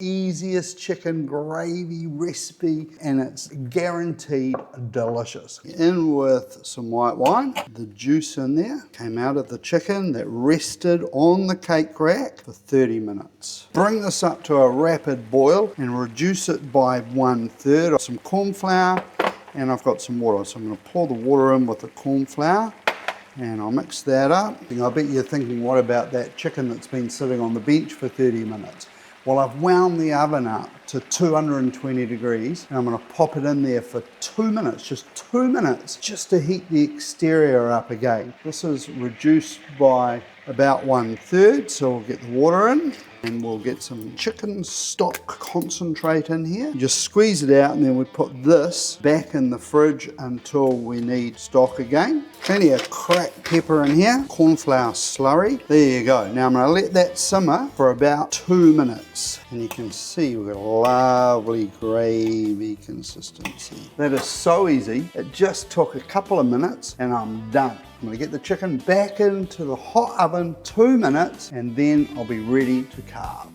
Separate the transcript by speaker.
Speaker 1: easiest chicken gravy recipe, and it's guaranteed delicious. In with some white wine, the juice in there came out of the chicken that rested on the cake rack for 30 minutes. Bring this up to a rapid boil and reduce it by 1/3 of some corn flour, and I've got some water, so I'm going to pour the water in with the corn flour. And I'll mix that up. I bet you're thinking, what about that chicken that's been sitting on the bench for 30 minutes? Well, I've wound the oven up to 220 degrees, and I'm going to pop it in there for 2 minutes, just 2 minutes, just to heat the exterior up again. This is reduced by about 1/3, so we'll get the water in, and we'll get some chicken stock concentrate in here. Just squeeze it out, and then we put this back in the fridge until we need stock again. Plenty of cracked pepper in here, corn flour slurry. There you go. Now I'm going to let that simmer for about 2 minutes, and you can see we've got a lovely gravy consistency. That is so easy. It just took a couple of minutes, and I'm done. I'm going to get the chicken back into the hot oven 2 minutes, and then I'll be ready to carve.